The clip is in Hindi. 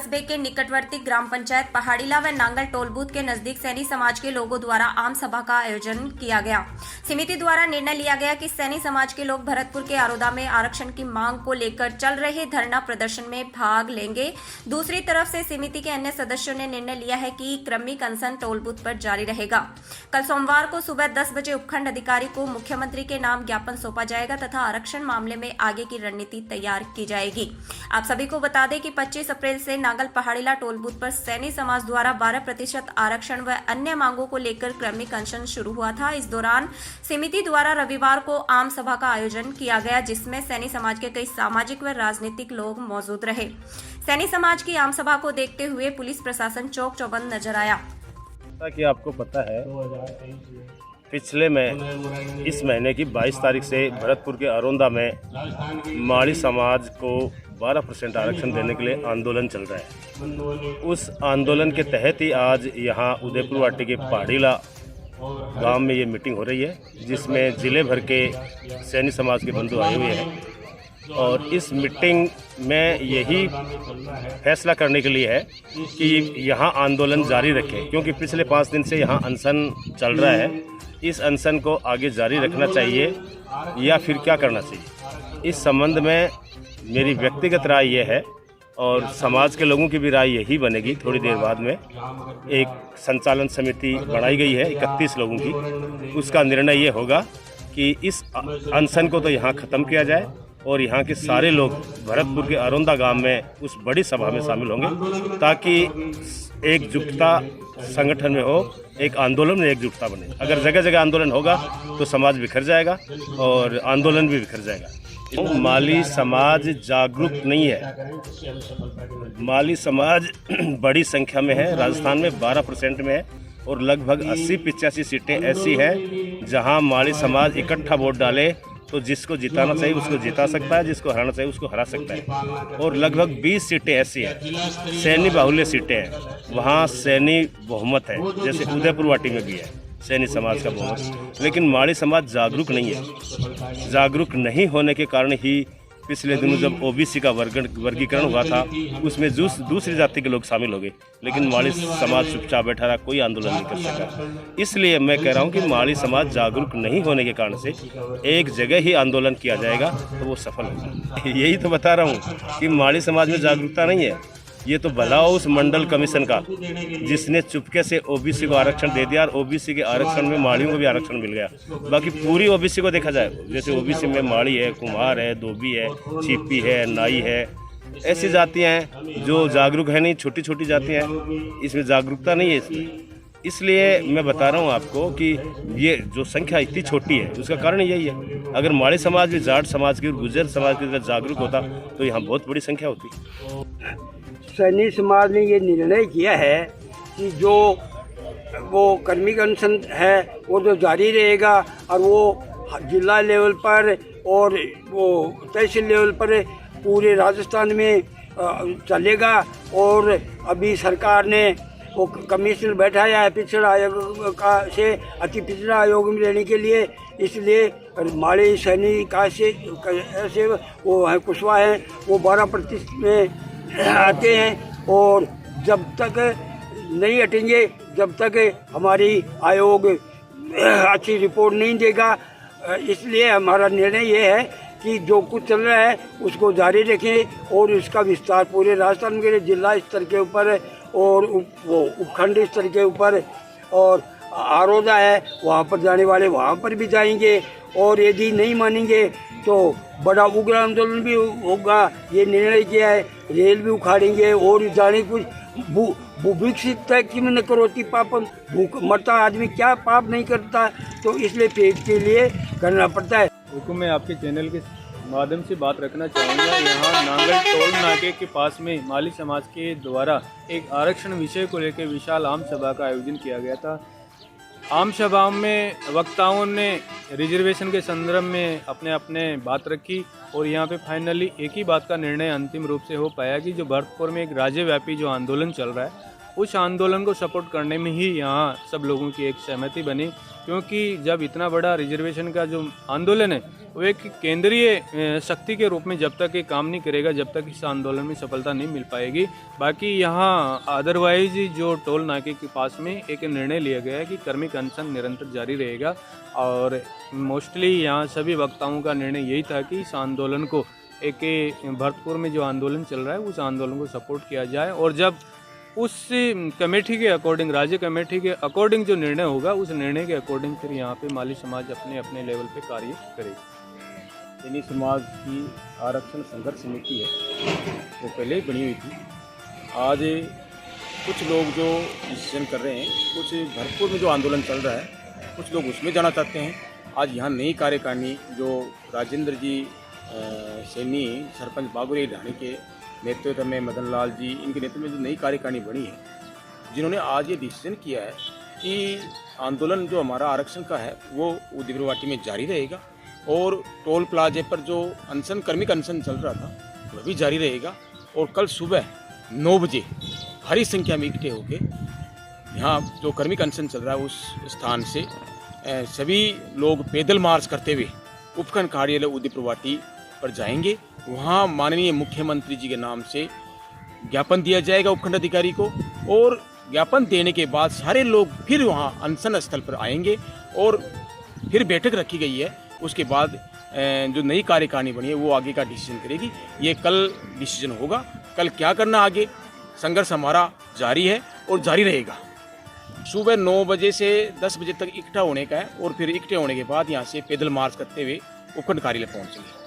कस्बे के निकटवर्ती ग्राम पंचायत पहाड़ीला व नांगल टोल बूथ के नजदीक सैनी समाज के लोगों द्वारा आम सभा का आयोजन किया गया। समिति द्वारा निर्णय लिया गया कि सैनी समाज के लोग भरतपुर के आरोदा में आरक्षण की मांग को लेकर चल रहे धरना प्रदर्शन में भाग लेंगे। दूसरी तरफ से समिति के अन्य सदस्यों ने निर्णय लिया है कि क्रमिक अनशन टोल बूथ पर जारी रहेगा। कल सोमवार को सुबह 10 बजे उपखंड अधिकारी को मुख्यमंत्री के नाम ज्ञापन सौंपा जाएगा तथा आरक्षण मामले में आगे की रणनीति तैयार की जाएगी। आप सभी को बता दें कि 25 अप्रैल से नांगल पहाड़ीला टोल बूथ पर सैनी समाज द्वारा 12% आरक्षण व अन्य मांगों को लेकर क्रमिक अनशन शुरू हुआ था। इस दौरान समिति द्वारा रविवार को आम सभा का आयोजन किया गया, जिसमें सैनी समाज के कई सामाजिक व राजनीतिक लोग मौजूद रहे। सैनी समाज की आम सभा को देखते हुए पुलिस प्रशासन चौक चौबंद नजर आया। कि आपको पता है पिछले में इस महीने की 22 तारीख से भरतपुर के अरोंदा में माड़ी समाज को 12% आरक्षण देने के लिए आंदोलन चल रहा है। उस आंदोलन के तहत ही आज यहाँ उदयपुर वाटी के पहाड़ीला गांव में ये मीटिंग हो रही है, जिसमें ज़िले भर के सैनी समाज के बंधु आए हुए हैं। और इस मीटिंग में यही फैसला करने के लिए है कि यहाँ आंदोलन जारी रखें, क्योंकि पिछले 5 दिन से यहाँ अनशन चल रहा है। इस अनशन को आगे जारी रखना चाहिए या फिर क्या करना चाहिए, इस संबंध में मेरी व्यक्तिगत राय ये है और समाज के लोगों की भी राय यही बनेगी। थोड़ी देर बाद में एक संचालन समिति बनाई गई है 31 लोगों की। उसका निर्णय ये होगा कि इस अनशन को तो यहाँ ख़त्म किया जाए और यहाँ के सारे लोग भरतपुर के अरोंदा गांव में उस बड़ी सभा में शामिल होंगे, ताकि एकजुटता संगठन में हो, एक आंदोलन में एकजुटता बने। अगर जगह जगह आंदोलन होगा तो समाज बिखर जाएगा और आंदोलन भी बिखर जाएगा। माली समाज जागरूक नहीं है। माली समाज बड़ी संख्या में है, राजस्थान में 12% में है और लगभग 80-85 सीटें ऐसी हैं जहां माली समाज इकट्ठा वोट डाले तो जिसको जिताना चाहिए उसको जिता सकता है, जिसको हराना चाहिए उसको हरा सकता है। और लगभग 20 सीटें ऐसी हैं, सैनी बाहुल्य सीटें हैं, वहाँ सैनी बहुमत है, जैसे उदयपुर वाटी में भी है सैनी समाज का बहुमत। लेकिन माड़ी समाज जागरूक नहीं है। जागरूक नहीं होने के कारण ही पिछले दिनों जब ओबीसी का वर्गीकरण हुआ था उसमें दूसरी जाति के लोग शामिल हो गए, लेकिन माड़ी समाज चुपचाप बैठा रहा, कोई आंदोलन नहीं कर सका। इसलिए मैं कह रहा हूं कि माड़ी समाज जागरूक नहीं होने के कारण से एक जगह ही आंदोलन किया जाएगा तो वो सफल होगा। यही तो बता रहा हूं कि माड़ी समाज में जागरूकता नहीं है। ये तो भला हो उस मंडल कमीशन का जिसने चुपके से ओबीसी को आरक्षण दे दिया और ओबीसी के आरक्षण में माड़ियों को भी आरक्षण मिल गया। बाकी पूरी ओबीसी को देखा जाए, जैसे ओबीसी में माड़ी है, कुम्हार है, धोबी है, छिपी है, नाई है, ऐसी जातियां हैं जो जागरूक है नहीं। छोटी छोटी जातियां हैं, इसमें जागरूकता नहीं है इसलिए मैं बता रहा हूँ आपको कि ये जो संख्या इतनी छोटी है उसका कारण यही है। अगर माड़ी समाज भी जाट समाज की और गुर्जर समाज की तरह जागरूक होता तो यहाँ बहुत बड़ी संख्या होती। सैनी समाज ने ये निर्णय किया है कि जो वो कर्मिक अनशन है वो तो जारी रहेगा और वो जिला लेवल पर और वो तहसील लेवल पर पूरे राजस्थान में चलेगा। और अभी सरकार ने वो कमीशन बैठाया है पिछड़ा आयोग का से अति पिछड़ा आयोग में लेने के लिए। इसलिए माड़ी सैनी का से ऐसे वो है कुशवा है वो 12% में आते हैं और जब तक नहीं हटेंगे, जब तक हमारी आयोग अच्छी रिपोर्ट नहीं देगा। इसलिए हमारा निर्णय ये है कि जो कुछ चल रहा है उसको जारी रखें और इसका विस्तार पूरे राजस्थान के जिला स्तर के ऊपर और वो उपखंड स्तर के ऊपर और आरोदा है वहाँ पर जाने वाले वहाँ पर भी जाएंगे। और यदि नहीं मानेंगे तो बड़ा उग्र आंदोलन भी होगा। ये निर्णय किया है, रेल भी उखाड़ेंगे और जाने कुछ बुभुक्षित तक कि न करोति पापम, भूख मरता आदमी क्या पाप नहीं करता, तो इसलिए पेट के लिए करना पड़ता है। हुकुम मैं आपके चैनल के माध्यम से बात रखना चाहूँगा। यहाँ नांगल टोल नाके के पास में माली समाज के द्वारा एक आरक्षण विषय को लेकर विशाल आम सभा का आयोजन किया गया था। आम सभा में वक्ताओं ने रिजर्वेशन के संदर्भ में अपने बात रखी और यहाँ पे फाइनली एक ही बात का निर्णय अंतिम रूप से हो पाया कि जो भरतपुर में एक राज्यव्यापी जो आंदोलन चल रहा है उस आंदोलन को सपोर्ट करने में ही यहाँ सब लोगों की एक सहमति बनी, क्योंकि जब इतना बड़ा रिजर्वेशन का जो आंदोलन है वो एक केंद्रीय शक्ति के रूप में जब तक ये काम नहीं करेगा, जब तक इस आंदोलन में सफलता नहीं मिल पाएगी। बाकी यहाँ अदरवाइज जो टोल नाके के पास में एक निर्णय लिया गया है कि कर्मिक अनशन निरंतर जारी रहेगा, और मोस्टली यहाँ सभी वक्ताओं का निर्णय यही था कि इस आंदोलन को एक भरतपुर में जो आंदोलन चल रहा है उस आंदोलन को सपोर्ट किया जाए, और जब उस कमेटी के अकॉर्डिंग, राज्य कमेटी के अकॉर्डिंग जो निर्णय होगा उस निर्णय के अकॉर्डिंग फिर यहाँ पे माली समाज अपने अपने लेवल पे कार्य करेगी। सैनी समाज की आरक्षण संघर्ष समिति है, वो पहले ही बनी हुई थी। आज कुछ लोग जो डिसीजन कर रहे हैं, कुछ भरतपुर में जो आंदोलन चल रहा है, कुछ लोग उसमें जाना चाहते हैं। आज यहाँ नई कार्यकारिणी जो राजेंद्र जी सैनी, सरपंच बाबूराय ढाणी के नेतृत्व में, मदन लाल जी, इनके नेतृत्व में जो नई कार्यकारिणी बनी है, जिन्होंने आज ये डिसीजन किया है कि आंदोलन जो हमारा आरक्षण का है वो उदिप्रवाटी में जारी रहेगा, और टोल प्लाजे पर जो अनशन, कर्मिक अनशन चल रहा था वह भी जारी रहेगा। और कल सुबह 9 बजे भारी संख्या में इकट्ठे होकर यहाँ जो कर्मिक अनशन चल रहा है उस स्थान से सभी लोग पैदल मार्च करते हुए उपखंड कार्यालय उदिप्रवाटी पर जाएंगे। वहाँ माननीय मुख्यमंत्री जी के नाम से ज्ञापन दिया जाएगा उपखंड अधिकारी को, और ज्ञापन देने के बाद सारे लोग फिर वहाँ अनशन स्थल पर आएंगे, और फिर बैठक रखी गई है। उसके बाद जो नई कार्यकारिणी बनी है वो आगे का डिसीजन करेगी। ये कल डिसीजन होगा, कल क्या करना आगे। संघर्ष हमारा जारी है और जारी रहेगा। सुबह 9 बजे से 10 बजे तक इकट्ठा होने का है, और फिर इकट्ठे होने के बाद यहाँ से पैदल मार्च करते हुए उपखंड कार्यालय पहुँचेंगे।